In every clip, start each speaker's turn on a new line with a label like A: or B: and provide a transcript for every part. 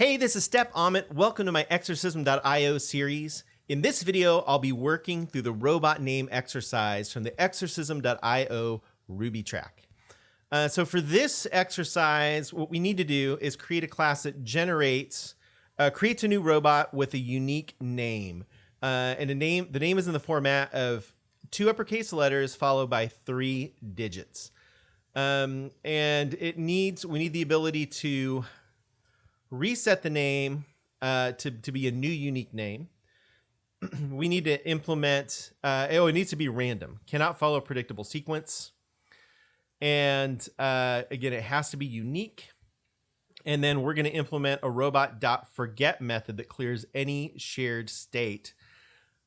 A: Hey, this is Step Amit. Welcome to my Exorcism.io series. In this video, I'll be working through the robot name exercise from the Exorcism.io Ruby track. So for this exercise, what we need to do is create a class that creates a new robot with a unique name. And the name is in the format of 2 uppercase letters followed by 3 digits. And we need the ability to reset the name to be a new unique name. We need to implement, it needs to be random, cannot follow a predictable sequence. And again, it has to be unique. And then we're going to implement a robot.forget method that clears any shared state.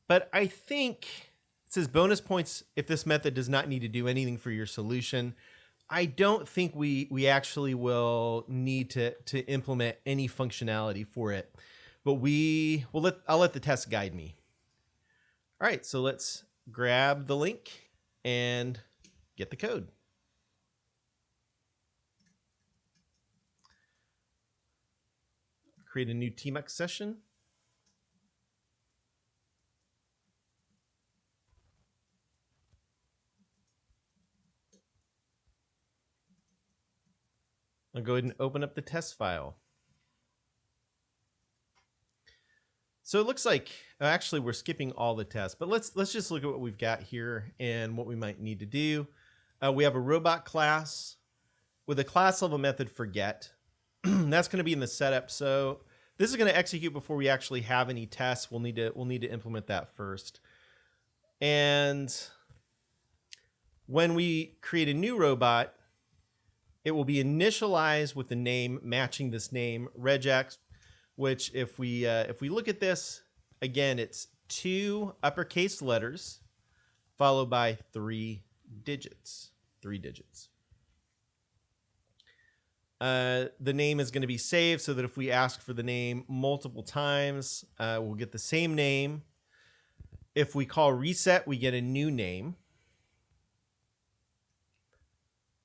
A: But I think it says bonus points if this method does not need to do anything for your solution. I don't think we actually will need to implement any functionality for it, but I'll let the test guide me. All right, so let's grab the link and get the code. Create a new TMUX session. I'll go ahead and open up the test file. So it looks like, actually we're skipping all the tests, but let's just look at what we've got here and what we might need to do. We have a robot class with a class level method forget. That's going to be in the setup. So this is going to execute before we actually have any tests. We'll need to implement that first. And when we create a new robot, it will be initialized with the name matching this name, regex, which if we look at this, again, it's 2 uppercase letters followed by 3 digits. The name is going to be saved so that if we ask for the name multiple times, we'll get the same name. If we call reset, we get a new name.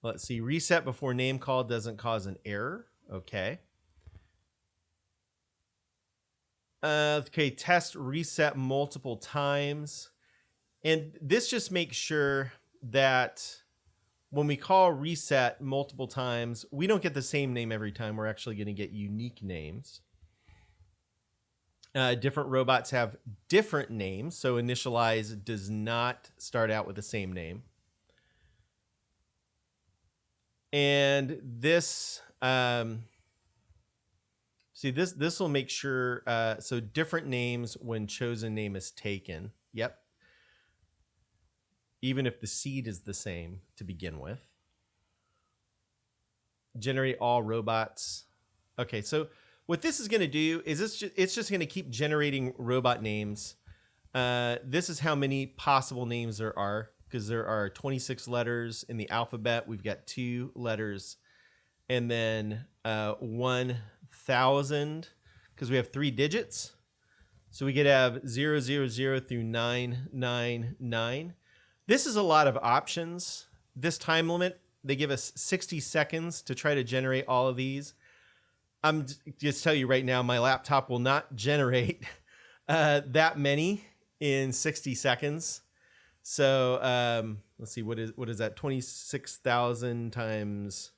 A: Let's see, reset before name call doesn't cause an error. Okay. Okay, test reset multiple times. And this just makes sure that when we call reset multiple times, we don't get the same name every time. We're actually going to get unique names. Different robots have different names, so initialize does not start out with the same name. And this, this will make sure, so different names when chosen name is taken. Yep. Even if the seed is the same to begin with. Generate all robots. Okay, so what this is going to do is it's just going to keep generating robot names. This is how many possible names there are, because there are 26 letters in the alphabet. We've got 2 letters, and then 1,000, because we have 3 digits. So we could have 000 through 999. This is a lot of options. This time limit, they give us 60 seconds to try to generate all of these. I'm just tell you right now, my laptop will not generate that many in 60 seconds. So let's see, what is that? 26,000 times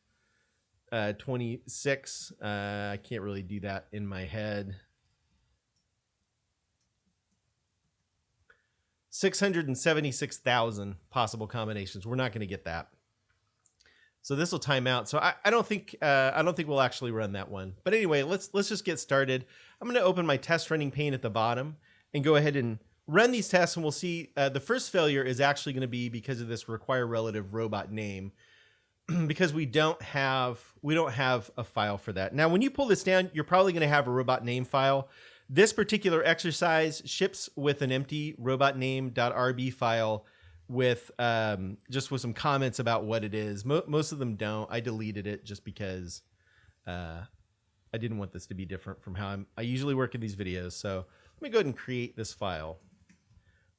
A: 26. I can't really do that in my head. 676,000 possible combinations. We're not going to get that. So this will time out. So I don't think we'll actually run that one. But anyway, let's just get started. I'm going to open my test running pane at the bottom and go ahead and run these tests, and we'll see the first failure is actually going to be because of this require relative robot name, because we don't have a file for that. Now, when you pull this down, you're probably going to have a robot name file. This particular exercise ships with an empty robot name.rb file with just with some comments about what it is. Most of them don't. I deleted it just because I didn't want this to be different from how I usually work in these videos. So let me go ahead and create this file.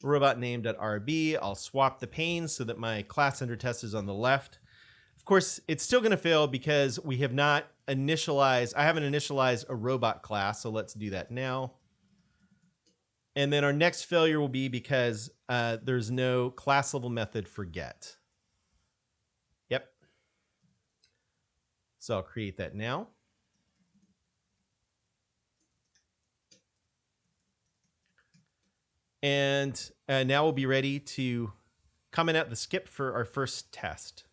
A: Robot name.rb. I'll swap the panes so that my class under test is on the left. Of course, it's still going to fail because we have not initialized, I haven't initialized a robot class. So let's do that now. And then our next failure will be because there's no class level method for get. Yep. So I'll create that now. And now we'll be ready to comment out the skip for our first test.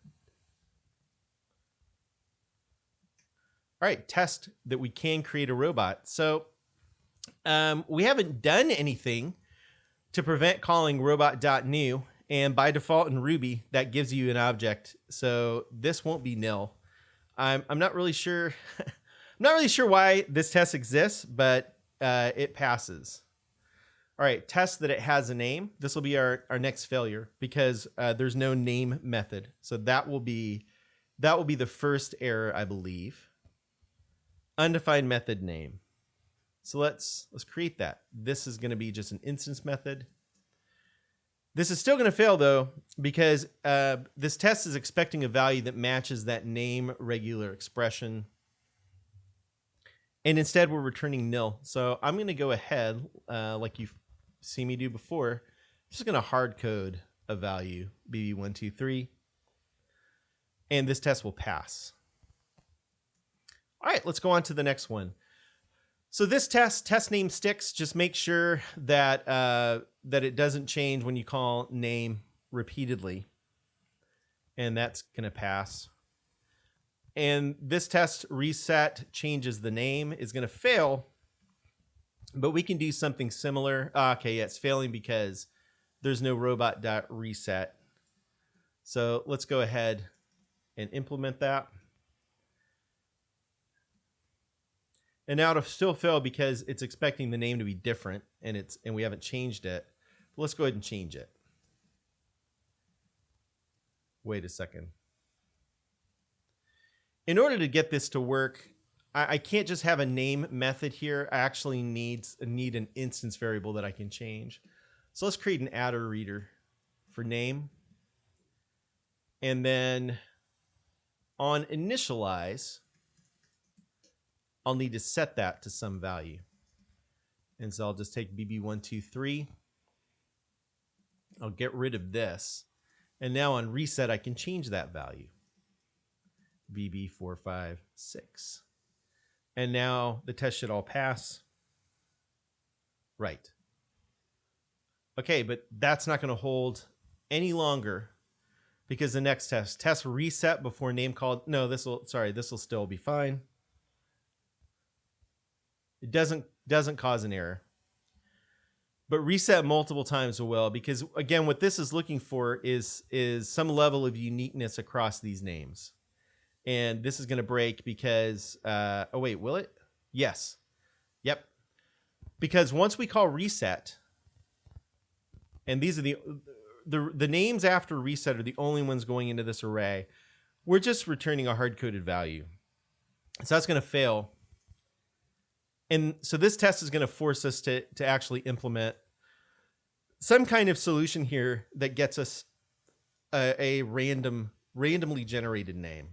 A: All right, test that we can create a robot. So we haven't done anything to prevent calling robot.new. And by default in Ruby, that gives you an object. So this won't be nil. I'm not really sure. I'm not really sure why this test exists, but it passes. All right, test that it has a name. This will be our next failure because there's no name method. So that will be the first error, I believe. Undefined method name. So let's create that. This is going to be just an instance method. This is still going to fail though, because this test is expecting a value that matches that name regular expression. And instead we're returning nil. So I'm going to go ahead, like you've seen me do before. I'm just going to hard code a value, bb123. And this test will pass. All right, let's go on to the next one. So this test name sticks. Just make sure that that it doesn't change when you call name repeatedly. And that's going to pass. And this test reset changes the name is going to fail. But we can do something similar. Okay, yeah, it's failing because there's no robot.reset. So let's go ahead and implement that. And now it'll still fail because it's expecting the name to be different and we haven't changed it. But let's go ahead and change it. Wait a second. In order to get this to work, I can't just have a name method here. I actually need an instance variable that I can change. So let's create an adder reader for name. And then on initialize, I'll need to set that to some value. And so I'll just take bb123. I'll get rid of this. And now on reset, I can change that value. bb456. And now the test should all pass. Right. Okay, but that's not going to hold any longer because the next test reset before name called. No, this will still be fine. It doesn't cause an error. But reset multiple times will, because again, what this is looking for is some level of uniqueness across these names. And this is going to break because, oh wait, will it? Yes. Yep. Because once we call reset, and these are the names after reset are the only ones going into this array, we're just returning a hard-coded value. So that's going to fail. And so this test is going to force us to actually implement some kind of solution here that gets us a randomly generated name.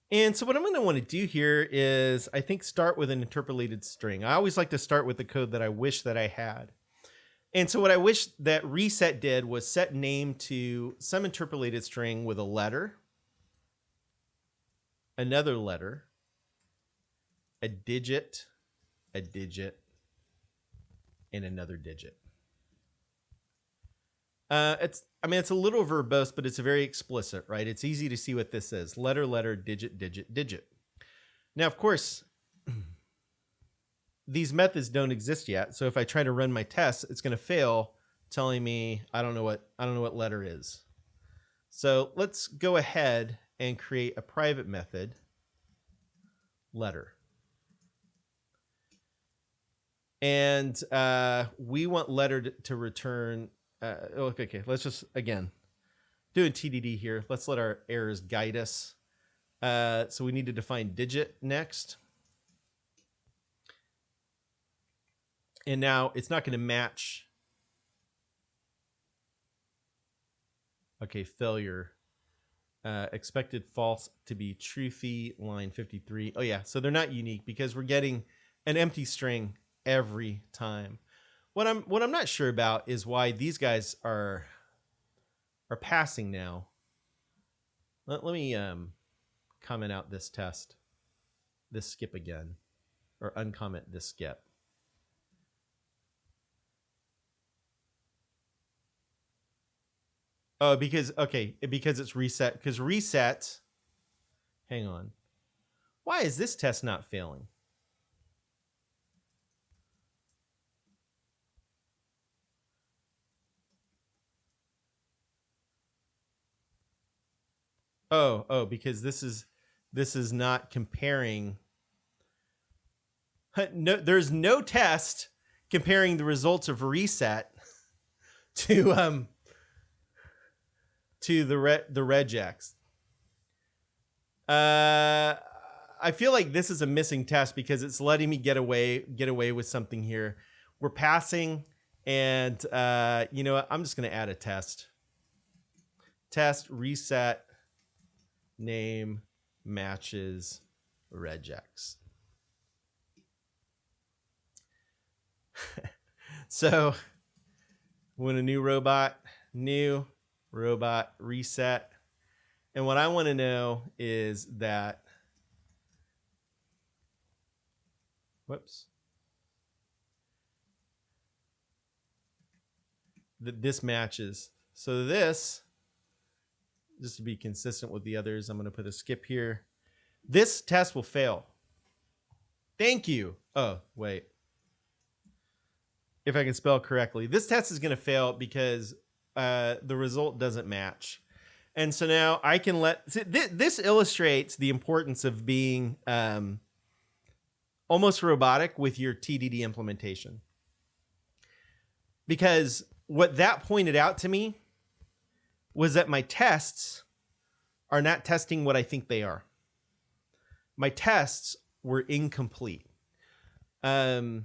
A: And so what I'm going to want to do here is, I think, start with an interpolated string. I always like to start with the code that I wish that I had. And so what I wish that reset did was set name to some interpolated string with a letter, another letter, a digit, and another digit. It's a little verbose, but it's very explicit, right? It's easy to see what this is. Letter, digit, digit. Now, of course, these methods don't exist yet. So if I try to run my test, it's going to fail, telling me I don't know what letter is. So let's go ahead and create a private method, letter. And we want letter to return. Okay, let's just, again, doing TDD here. Let's let our errors guide us. So we need to define digit next. And now it's not going to match. Okay, failure. expected false to be truthy, line 53. Oh yeah, so they're not unique because we're getting an empty string every time. What I'm not sure about is why these guys are passing now. Let me comment out this test, this skip again, or uncomment this skip. Oh, because it's reset. Because reset. Hang on. Why is this test not failing? Oh, because this is not comparing. No, there's no test comparing the results of reset to the regex. I feel like this is a missing test because it's letting me get away with something here. We're passing, and you know what? I'm just going to add a test. Test reset name matches regex. So when a new robot reset. And what I want to know is that, that this matches. So this, just to be consistent with the others, I'm going to put a skip here. This test will fail. Thank you. Oh, wait. If I can spell correctly. This test is going to fail because the result doesn't match. And so now I can this illustrates the importance of being almost robotic with your TDD implementation. Because what that pointed out to me was that my tests are not testing what I think they are. My tests were incomplete. The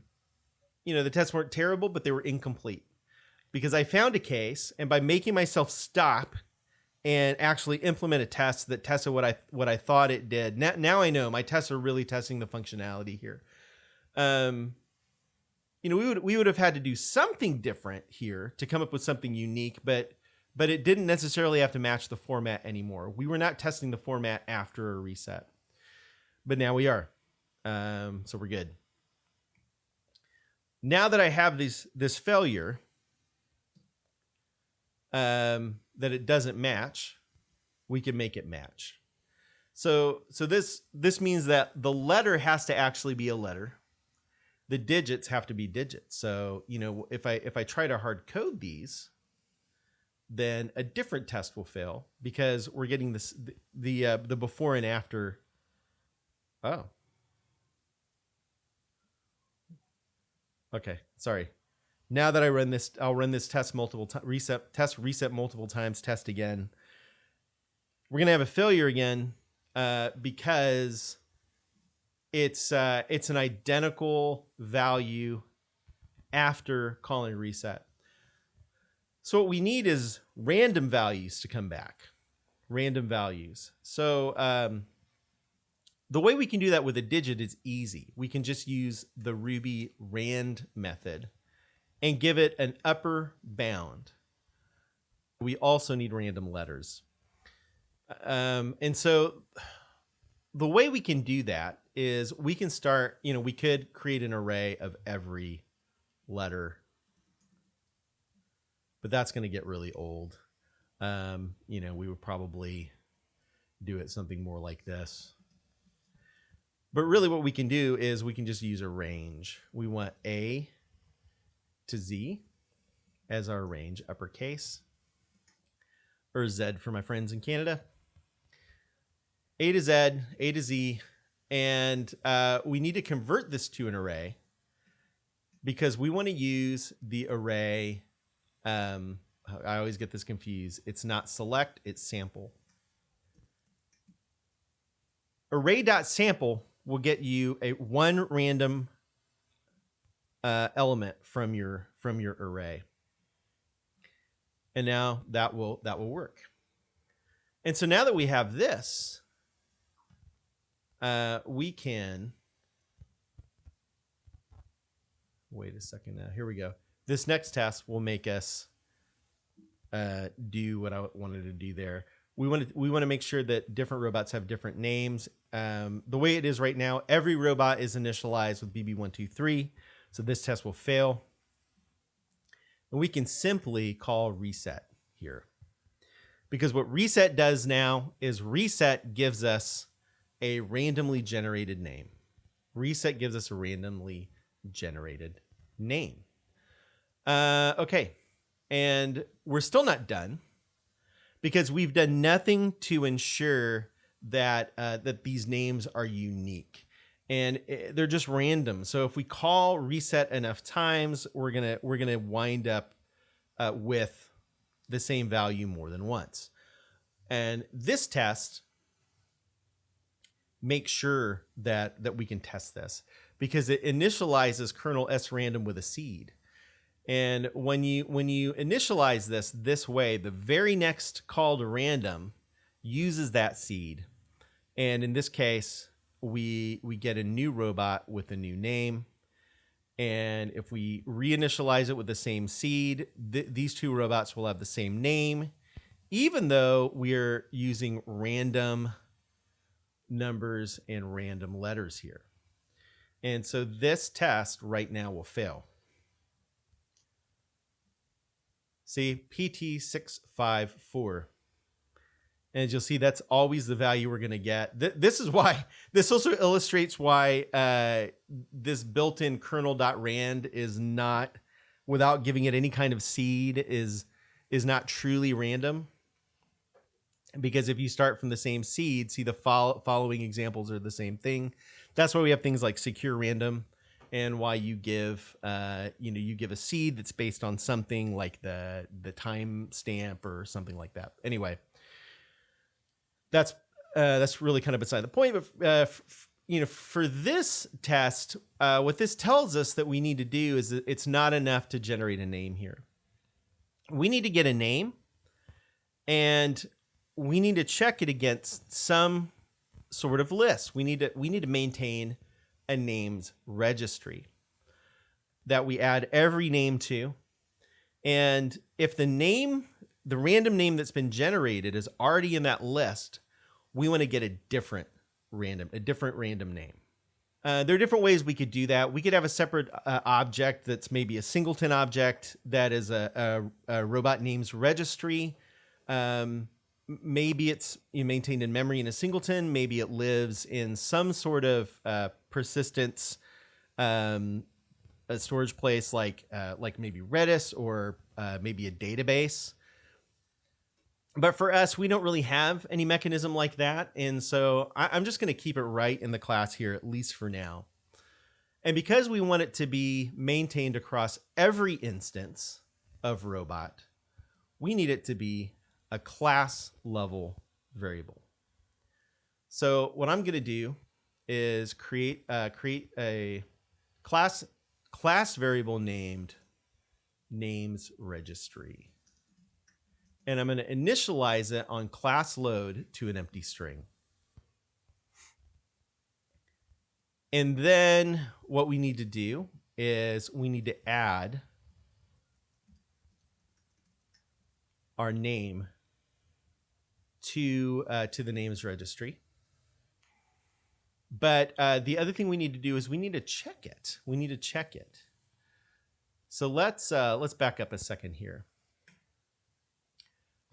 A: tests weren't terrible, but they were incomplete. Because I found a case, and by making myself stop and actually implement a test that tested what I thought it did. Now I know my tests are really testing the functionality here. We would have had to do something different here to come up with something unique, but it didn't necessarily have to match the format anymore. We were not testing the format after a reset, but now we are. So we're good. Now that I have this failure, that it doesn't match, we can make it match. So this means that the letter has to actually be a letter. The digits have to be digits. So, if I try to hard code these, then a different test will fail because we're getting the before and after. Oh. Okay, sorry. Now that I run this, I'll run this test multiple times, reset multiple times, test again. We're going to have a failure again because it's an identical value after calling reset. So what we need is random values to come back. Random values. So the way we can do that with a digit is easy. We can just use the Ruby rand method and give it an upper bound. We also need random letters. And so the way we can do that is we can start, we could create an array of every letter, but that's going to get really old. We would probably do it something more like this. But really what we can do is we can just use a range. We want A to Z as our range, uppercase, or Z for my friends in Canada. A to Z, A to Z, and we need to convert this to an array because we want to use the array. I always get this confused. It's not select, it's sample. Array.sample will get you one random element from your array. And now that will work. And so now that we have this, we can, wait a second now, here we go. This next test will make us do what I wanted to do there. We want to make sure that different robots have different names. The way it is right now, every robot is initialized with BB123, so this test will fail. And we can simply call reset here. Because what reset does now is reset gives us a randomly generated name. Reset gives us a randomly generated name. Okay, and we're still not done because we've done nothing to ensure that that these names are unique, and they're just random. So if we call reset enough times, we're gonna wind up with the same value more than once. And this test makes sure that we can test this because it initializes kernel srandom with a seed. And when you initialize this way, the very next call to random uses that seed. And in this case, we get a new robot with a new name. And if we reinitialize it with the same seed, these two robots will have the same name, even though we're using random numbers and random letters here. And so this test right now will fail. See, PT654. And as you'll see, that's always the value we're going to get. This is why, this also illustrates why this built-in kernel.rand is not, without giving it any kind of seed, is not truly random. Because if you start from the same seed, see the following examples are the same thing. That's why we have things like secure random, and why you give you give a seed that's based on something like the time stamp or something like that. Anyway, that's really kind of beside the point. But for this test, what this tells us that we need to do is that it's not enough to generate a name here. We need to get a name, and we need to check it against some sort of list. We need to maintain a names registry that we add every name to. And if the random name that's been generated is already in that list, we want to get a different random name. There are different ways we could do that. We could have a separate object that's maybe a singleton object that is a robot names registry. Maybe it's maintained in memory in a singleton. Maybe it lives in some sort of persistence a storage place like maybe Redis or maybe a database. But for us, we don't really have any mechanism like that. And so I'm just going to keep it right in the class here, at least for now. And because we want it to be maintained across every instance of robot, we need it to be a class level variable. So what I'm going to do is create a class variable named names registry. And I'm going to initialize it on class load to an empty string. And then what we need to do is we need to add our name to the names registry. But the other thing we need to do is we need to check it. We need to check it. So let's back up a second here.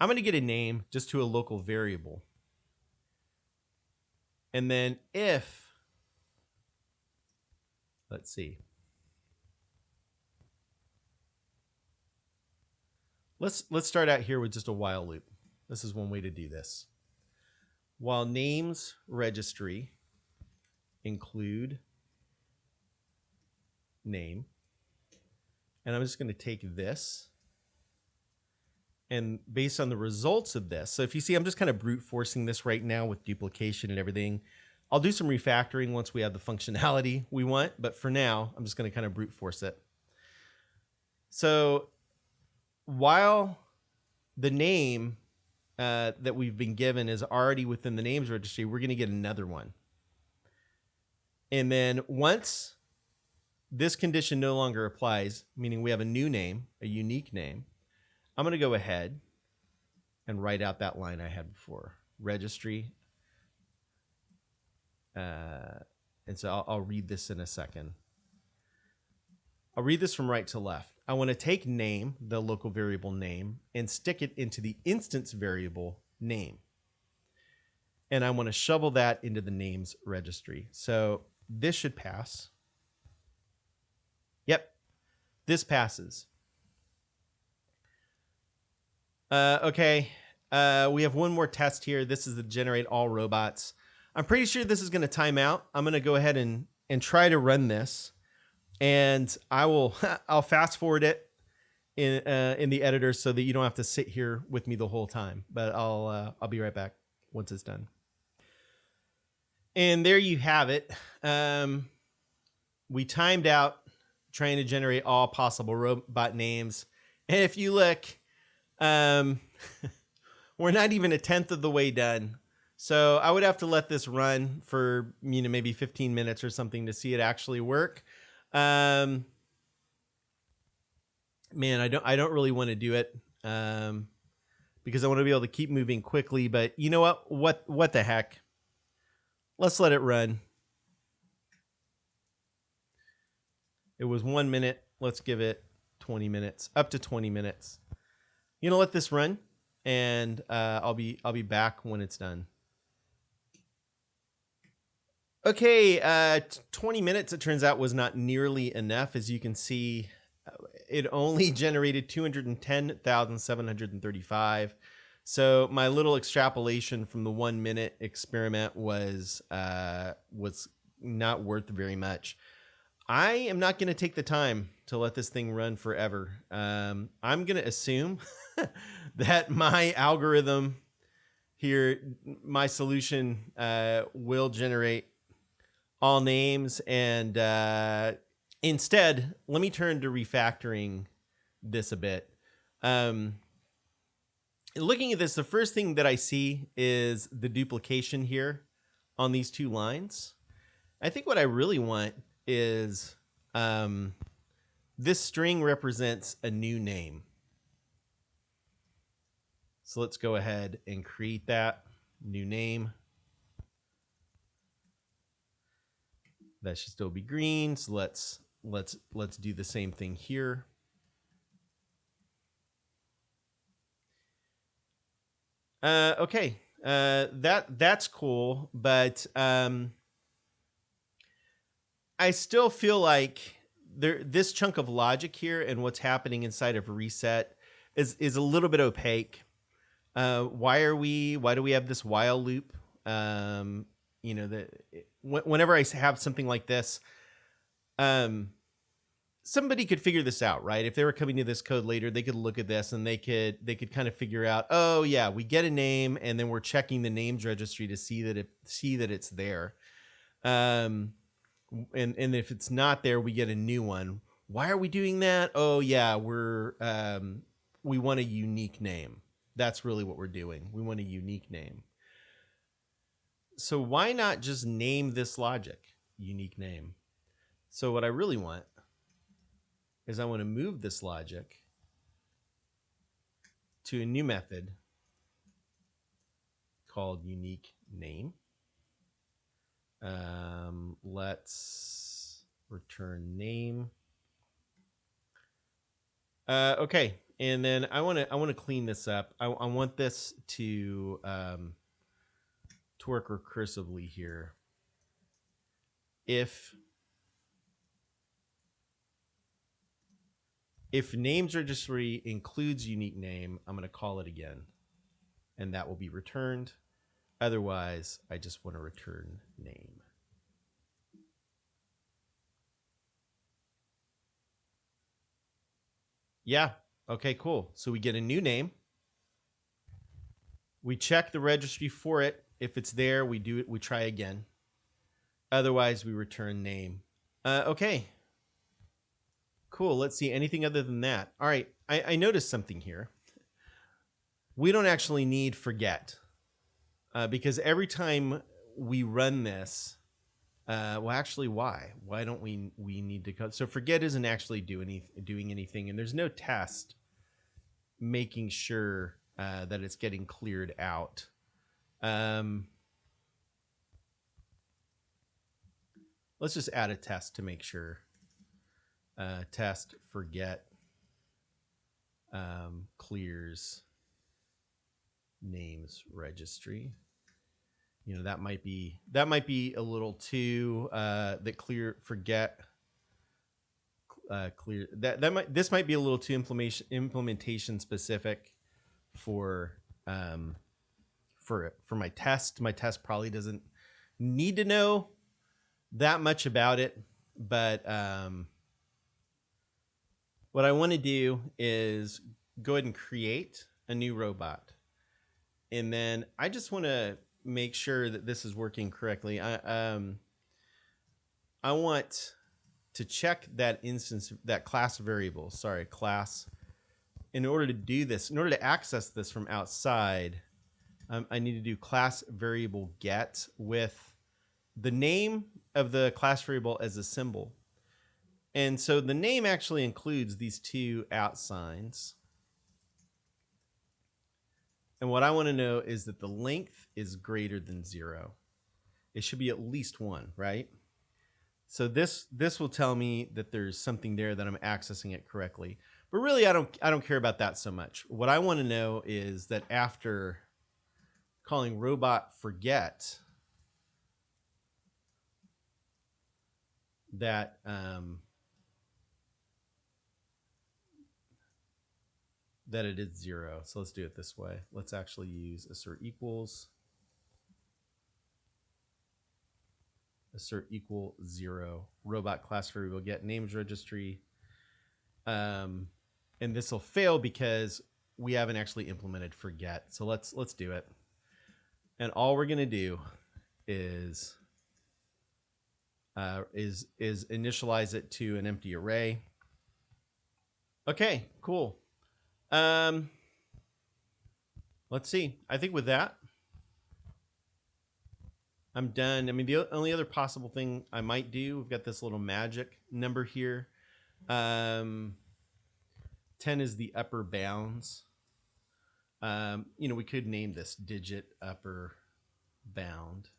A: I'm going to get a name just to a local variable. And then if, let's see. Let's start out here with just a while loop. This is one way to do this. While names registry include name, and I'm just going to take this, and based on the results of this, so if you see, I'm just kind of brute forcing this right now with duplication and everything. I'll do some refactoring once we have the functionality we want, but for now, I'm just going to kind of brute force it. So while the name that we've been given is already within the names registry, we're going to get another one. And then once this condition no longer applies, meaning we have a new name, a unique name, I'm going to go ahead and write out that line I had before, registry. And so I'll read this in a second. I'll read this from right to left. I want to take name, the local variable name, and stick it into the instance variable name. And I want to shovel that into the names registry. So this should pass. Yep, this passes. Okay, we have one more test here. This is the generate all robots. I'm pretty sure this is going to time out. I'm going to go ahead and try to run this. And I'll fast forward it in the editor so that you don't have to sit here with me the whole time. But I'll be right back once it's done. And there you have it. We timed out trying to generate all possible robot names. And if you look, we're not even a tenth of the way done. So I would have to let this run for maybe 15 minutes or something to see it actually work. Man, I don't really want to do it because I want to be able to keep moving quickly. But you know what? What the heck? Let's let it run. It was 1 minute. Let's give it 20 minutes, up to 20 minutes. Let this run, and I'll be back when it's done. Okay, 20 minutes, it turns out, was not nearly enough. As you can see, it only generated 210,735. So my little extrapolation from the 1 minute experiment was not worth very much. I am not going to take the time to let this thing run forever. I'm going to assume that my algorithm here, my solution, will generate all names, and instead, let me turn to refactoring this a bit. Looking at this, the first thing that I see is the duplication here on these two lines. I think what I really want is this string represents a new name. So let's go ahead and create that new name. That should still be green. So let's do the same thing here. Okay. That's cool, but I still feel like this chunk of logic here and what's happening inside of reset is a little bit opaque. Why do we have this while loop? Whenever I have something like this, somebody could figure this out, right? If they were coming to this code later, they could look at this and they could kind of figure out, oh yeah, we get a name and then we're checking the names registry to see that it's there. And if it's not there, we get a new one. Why are we doing that? Oh yeah, we want a unique name. That's really what we're doing. We want a unique name. So why not just name this logic unique name? So what I really want is I want to move this logic to a new method called unique name. Let's return name. Okay, and then I want to clean this up. I want this to work recursively here. If names registry includes unique name, I'm going to call it again, and that will be returned. Otherwise, I just want to return name. Yeah. Okay, cool. So we get a new name. We check the registry for it. If it's there, we do it. We try again. Otherwise, we return name. Okay. Cool. Let's see anything other than that. All right. I noticed something here. we don't actually need forget because every time we run this, well, actually, why? Why don't we need to code? So forget isn't actually doing anything, and there's no test making sure that it's getting cleared out. Let's just add a test to make sure. Test forget clears names registry. You know, that might be a little too that clear forget clear this might be a little too implementation specific for my test. My test probably doesn't need to know that much about it, but what I want to do is go ahead and create a new robot, and then I just want to make sure that this is working correctly. I want to check that instance, that class variable, class. In order to do this, in order to access this from outside, I need to do class variable get with the name of the class variable as a symbol. And so the name actually includes these two @ signs. And what I want to know is that the length is greater than 0. It should be at least 1, right? So this will tell me that there's something there, that I'm accessing it correctly. But really, I don't care about that so much. What I want to know is that after calling robot forget, that that it is 0. So let's do it this way. Let's actually use assert equals. Assert equal 0. Robot class variable get names registry. And this will fail because we haven't actually implemented forget. So let's do it. And all we're gonna do is initialize it to an empty array. Okay, cool. Let's see. I think with that, I'm done. I mean, the only other possible thing I might do, we've got this little magic number here. 10 is the upper bounds. You know, we could name this digit upper bound.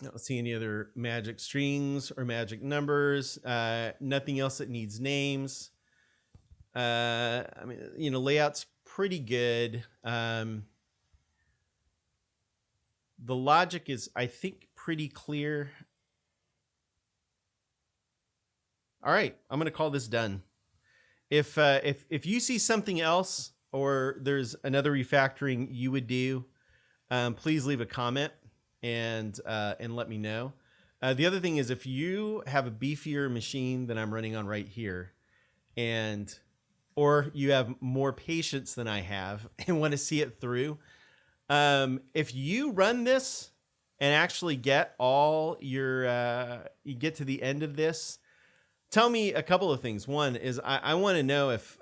A: I don't see any other magic strings or magic numbers. Nothing else that needs names. I mean, you know, layout's pretty good. The logic is, I think, pretty clear. All right, I'm going to call this done. If you see something else or there's another refactoring you would do, please leave a comment and let me know. The other thing is, if you have a beefier machine than I'm running on right here, or you have more patience than I have and want to see it through, if you run this and actually get all your, you get to the end of this, tell me a couple of things. One is I want to know if,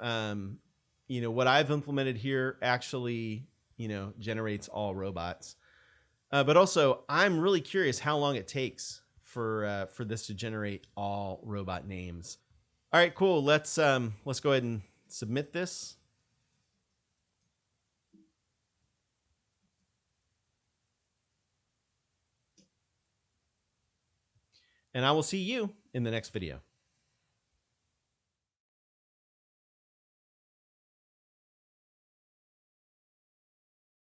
A: you know, what I've implemented here actually, you know, generates all robots. But also, I'm really curious how long it takes for this to generate all robot names. All right, cool. Let's go ahead and submit this. And I will see you in the next video.